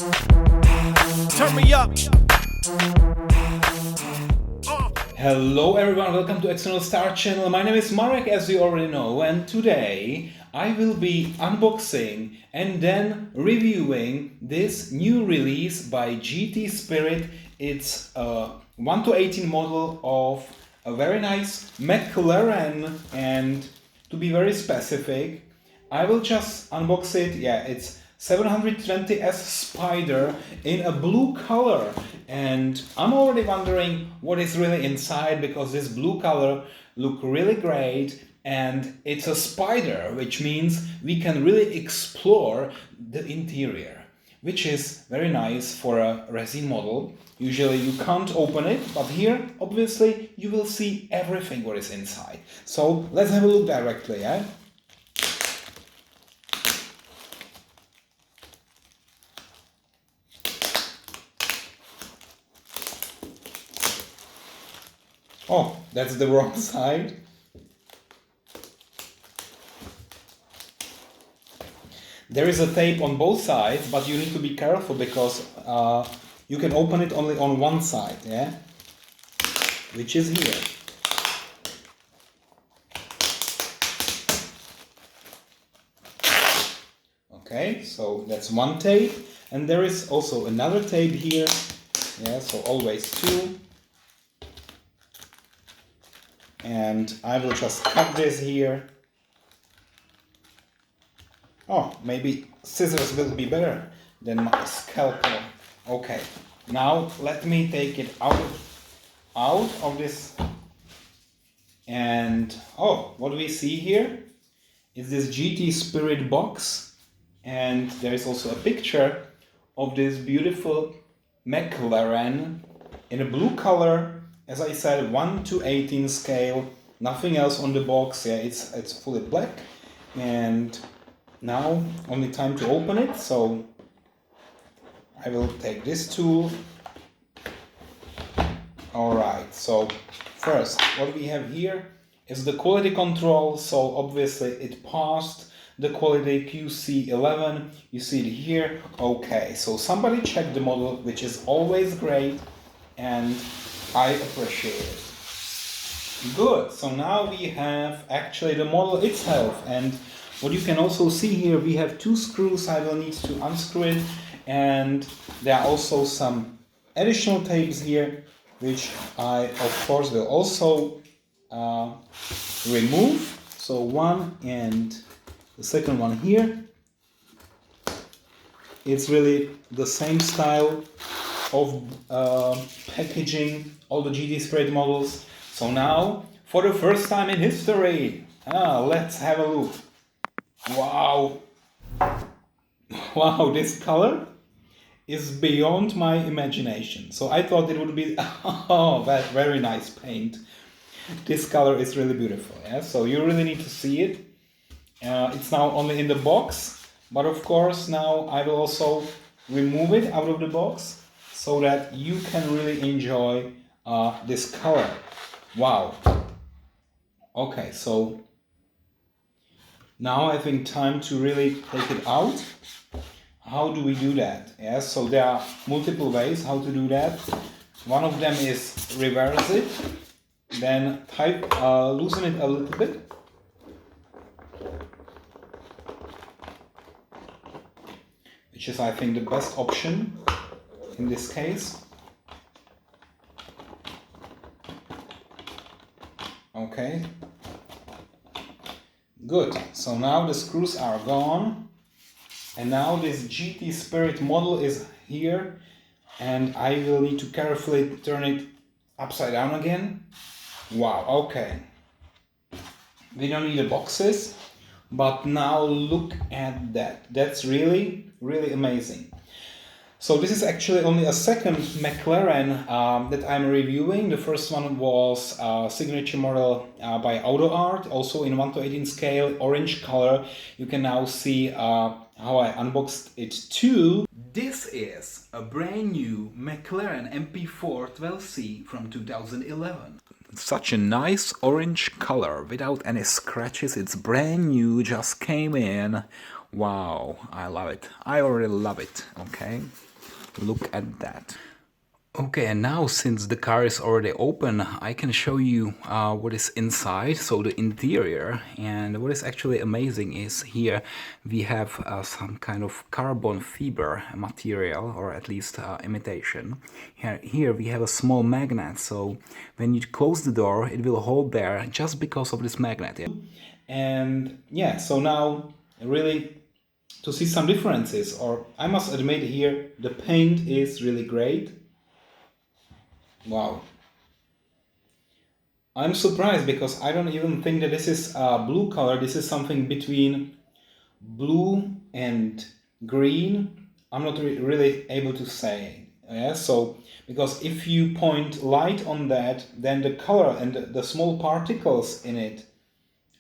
Turn me up. Hello everyone, welcome to External Star channel. My name is Marek, as you already know, and today I will be unboxing and then reviewing this new release by GT Spirit. It's a 1-18 model of a very nice McLaren, and to be very specific, I will just unbox it. Yeah, it's 720S Spider in a blue color, and I'm already wondering what is really inside, because this blue color look really great, and it's a Spider, which means we can really explore the interior, which is very nice for a resin model. Usually you can't open it, but here obviously you will see everything what is inside. So let's have a look directly, yeah? Oh, that's the wrong side. There is a tape on both sides, but you need to be careful because you can open it only on one side, yeah? Which is here. Okay, so that's one tape, and there is also another tape here. Yeah, so always two. And I will just cut this here. Oh, maybe scissors will be better than my scalpel. Okay, now let me take it out of this. And oh, what we see here is this GT Spirit box, and there is also a picture of this beautiful McLaren in a blue color. As I said, 1-18 scale, nothing else on the box. Yeah, it's fully black. And now only time to open it. So I will take this tool. Alright, so first what we have here is the quality control. So obviously it passed the quality QC 11. You see it here. Okay, so somebody checked the model, which is always great, and I appreciate it. Good, so now we have actually the model itself, and what you can also see here, we have two screws. I will need to unscrew it, and there are also some additional tapes here, which I of course will also remove. So one and the second one here. It's really the same style of packaging all the GT Spirit models. So now, for the first time in history, let's have a look. Wow! Wow, this color is beyond my imagination. So I thought it would be, oh, that very nice paint. This color is really beautiful, yeah? So you really need to see it. It's now only in the box, but of course now I will also remove it out of the box, so that you can really enjoy this color. Wow. Okay, so now I think time to really take it out. How do we do that? Yes, so there are multiple ways how to do that. One of them is reverse it, then loosen it a little bit. Which is, I think, the best option in this case. Okay. Good. So now the screws are gone. And now this GT Spirit model is here. And I will need to carefully turn it upside down again. Wow, okay. We don't need the boxes. But now look at that. That's really, really amazing. So this is actually only a second McLaren that I'm reviewing. The first one was a signature model by Auto Art, also in 1-18 scale, orange color. You can now see how I unboxed it too. This is a brand new McLaren MP4 12C from 2011. such a nice orange color without any scratches. It's brand new, just came in. Wow, I love it. I already love it. Okay, look at that. Okay, and now since the car is already open, I can show you what is inside, so the interior. And what is actually amazing is here we have some kind of carbon fiber material, or at least imitation. Here we have a small magnet, so when you close the door, it will hold there just because of this magnet. Yeah? And yeah, so now really to see some differences, or I must admit here, the paint is really great. Wow. I'm surprised because I don't even think that this is a blue color. This is something between blue and green. I'm not really able to say. Yeah, so because if you point light on that, then the color and the small particles in it,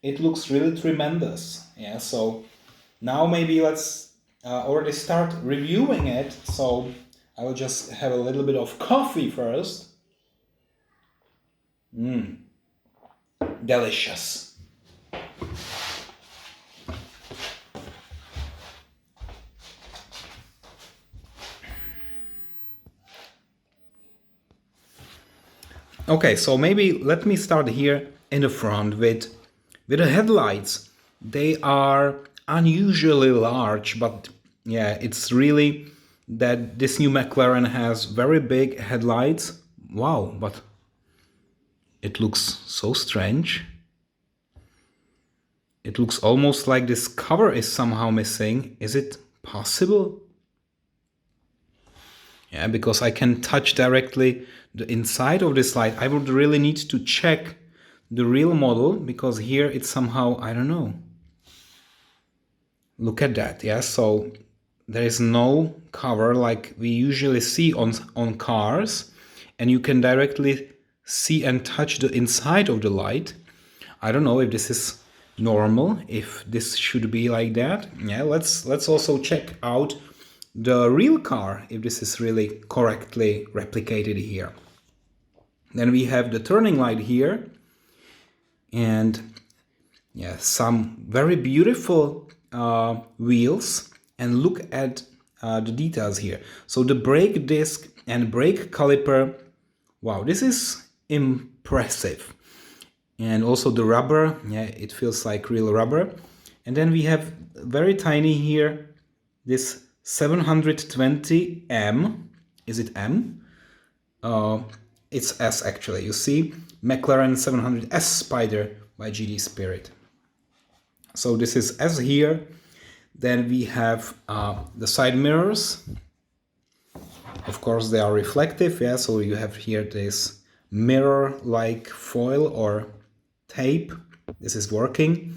it looks really tremendous. Yeah, so now maybe let's already start reviewing it. So I will just have a little bit of coffee first. Delicious. Okay, so maybe let me start here in the front with the headlights. They are unusually large, but yeah, it's really that this new McLaren has very big headlights. Wow, but it looks so strange. It looks almost like this cover is somehow missing. Is it possible? Yeah, because I can touch directly the inside of this light. I would really need to check the real model because here it's somehow, I don't know. Look at that, yeah, so there is no cover like we usually see on cars, and you can directly see and touch the inside of the light. I don't know if this is normal, if this should be like that. Yeah, let's also check out the real car, if this is really correctly replicated here. Then we have the turning light here, and yeah, some very beautiful wheels, and look at the details here. So the brake disc and brake caliper, wow, this is impressive. And also the rubber, yeah, it feels like real rubber. And then we have very tiny here, this 720M. Is it M? It's S actually. You see, McLaren 700S Spider by GD Spirit. So this is S here. Then we have the side mirrors. Of course, they are reflective. Yeah, so you have here this mirror-like foil or tape. This is working.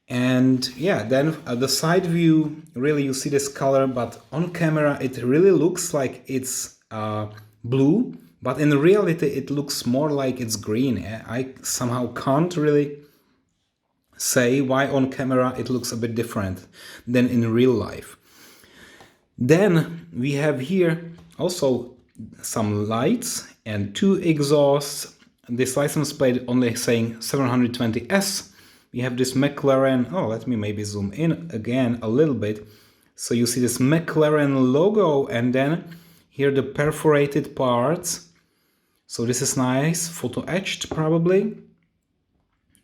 And yeah, then the side view, really you see this color, but on camera it really looks like it's blue, but in reality it looks more like it's green. I somehow can't really say why on camera it looks a bit different than in real life. Then we have here also some lights and two exhausts. This license plate only saying 720S. We have this McLaren, oh, let me maybe zoom in again a little bit. So you see this McLaren logo, and then here the perforated parts. So this is nice, photo etched probably.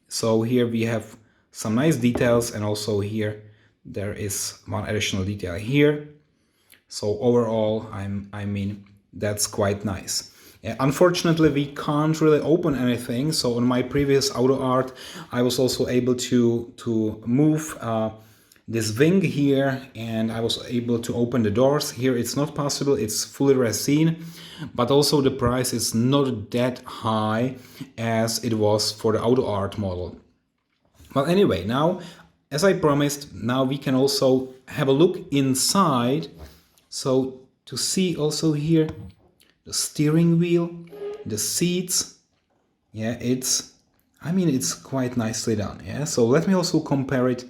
So here we have some nice details, and also here there is one additional detail here. So overall, I mean, that's quite nice. Unfortunately, we can't really open anything. So on my previous auto art, I was also able to move this wing here, and I was able to open the doors. Here it's not possible, it's fully resin, but also the price is not that high as it was for the auto art model. Well, anyway, now, as I promised, now we can also have a look inside. So to see also here the steering wheel, the seats, yeah, it's quite nicely done. Yeah, so let me also compare it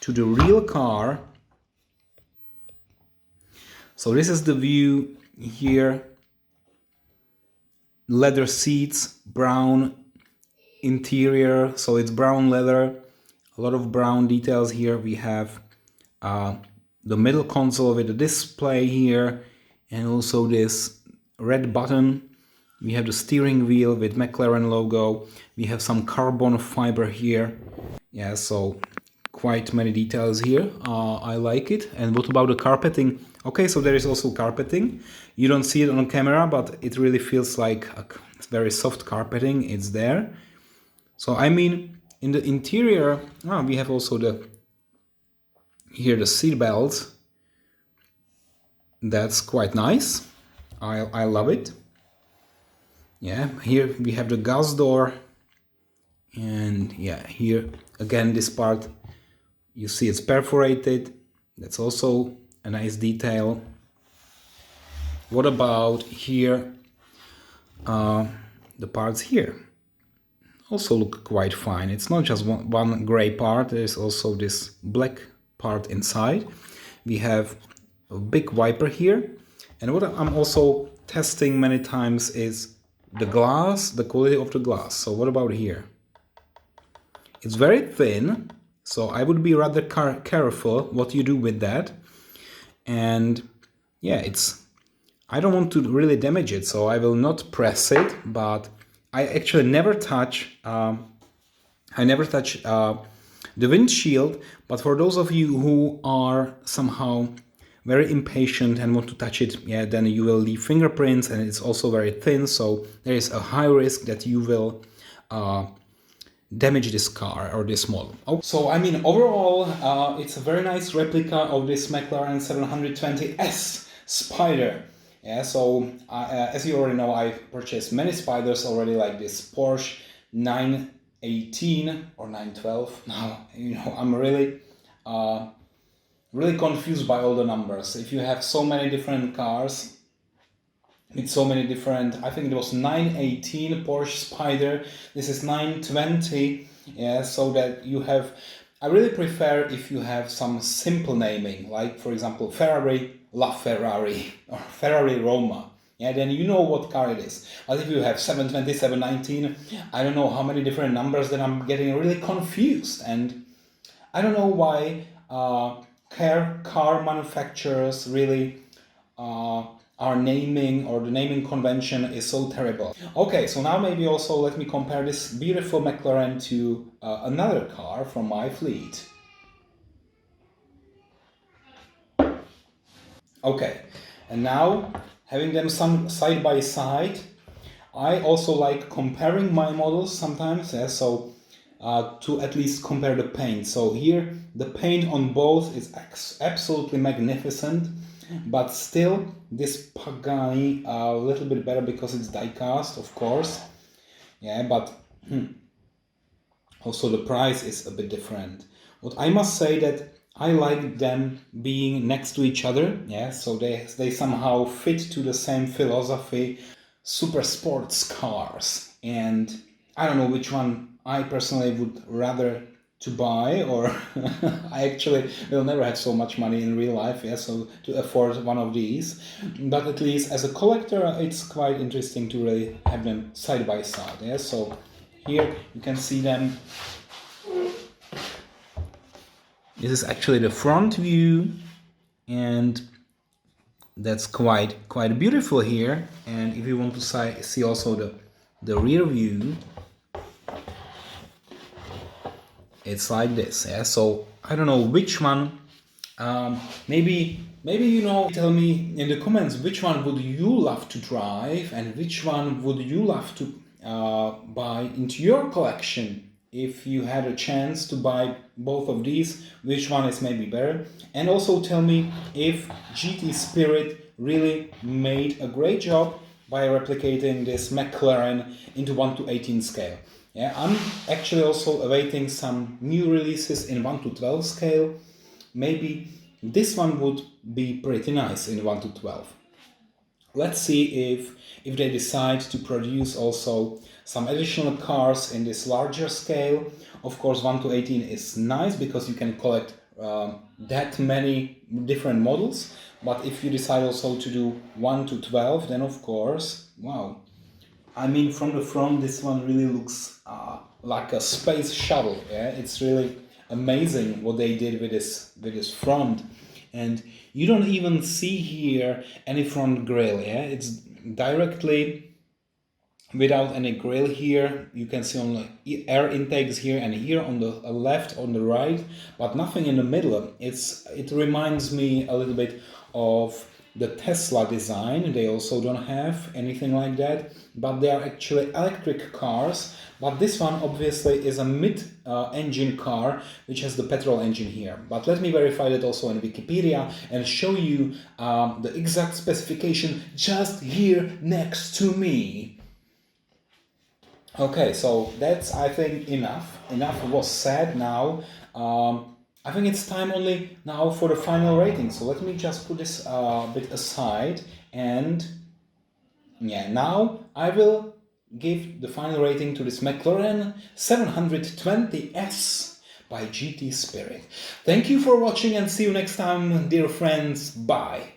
to the real car. So this is the view here. Leather seats, brown interior, so it's brown leather, a lot of brown details here. We have the middle console with the display here, and also this red button. We have the steering wheel with McLaren logo. We have some carbon fiber here. Yeah, so quite many details here. I like it. And what about the carpeting? Okay, so there is also carpeting. You don't see it on camera, but it really feels like a very soft carpeting. It's there. So I mean, in the interior, we have also the seat belts. That's quite nice. I love it. Yeah, here we have the gas door, and yeah, here again this part, you see it's perforated. That's also a nice detail. What about here? The parts here also look quite fine. It's not just one gray part, there's also this black part inside. We have a big wiper here, and what I'm also testing many times is the glass, the quality of the glass. So what about here? It's very thin, so I would be rather careful what you do with that. And yeah, I don't want to really damage it, so I will not press it, but I actually never touch the windshield. But for those of you who are somehow very impatient and want to touch it, yeah, then you will leave fingerprints, and it's also very thin, so there is a high risk that you will damage this car or this model. So I mean, overall, it's a very nice replica of this McLaren 720S Spider. Yeah, so as you already know, I've purchased many Spiders already, like this Porsche 918 or 912. Now, I'm really confused by all the numbers. If you have so many different cars with so many different, I think it was 918 Porsche Spider, this is 920, yeah, so that you have, I really prefer if you have some simple naming, like for example Ferrari LaFerrari or Ferrari Roma. Yeah, then you know what car it is. But if you have 720, 719, I don't know how many different numbers, then I'm getting really confused. And I don't know why car manufacturers really are naming, or the naming convention is so terrible. Okay, so now maybe also let me compare this beautiful McLaren to another car from my fleet. Okay, and now having them some side by side, I also like comparing my models sometimes, yeah, so to at least compare the paint. So here the paint on both is absolutely magnificent, but still this Pagani a little bit better because it's die-cast, of course. Yeah, but also the price is a bit different. What I must say that I like them being next to each other, yeah, so they somehow fit to the same philosophy, super sports cars. And I don't know which one I personally would rather to buy, or I actually will never have so much money in real life, yeah, so to afford one of these. But at least as a collector, it's quite interesting to really have them side by side, yeah. So here you can see them. This is actually the front view, and that's quite beautiful here. And if you want to see also the rear view, it's like this, yeah. So I don't know which one. Maybe tell me in the comments which one would you love to drive, and which one would you love to buy into your collection. If you had a chance to buy both of these, which one is maybe better? And also tell me if GT Spirit really made a great job by replicating this McLaren into 1:18 scale. Yeah, I'm actually also awaiting some new releases in 1:12 scale. Maybe this one would be pretty nice in 1:12. Let's see if they decide to produce also some additional cars in this larger scale. Of course, 1:18 is nice because you can collect that many different models. But if you decide also to do 1:12, then of course, wow. I mean, from the front, this one really looks like a space shuttle. Yeah, it's really amazing what they did with this front, and you don't even see here any front grille. Yeah, it's directly without any grill here. You can see only air intakes here and here on the left, on the right, but nothing in the middle. It reminds me a little bit of the Tesla design. They also don't have anything like that, but they are actually electric cars. But this one obviously is a mid-engine car, which has the petrol engine here. But let me verify that also in Wikipedia and show you the exact specification just here next to me. Okay, so that's, I think, enough. Enough was said now. I think it's time only now for the final rating. So let me just put this bit aside, and yeah, now I will give the final rating to this McLaren 720S by GT Spirit. Thank you for watching and see you next time, dear friends. Bye.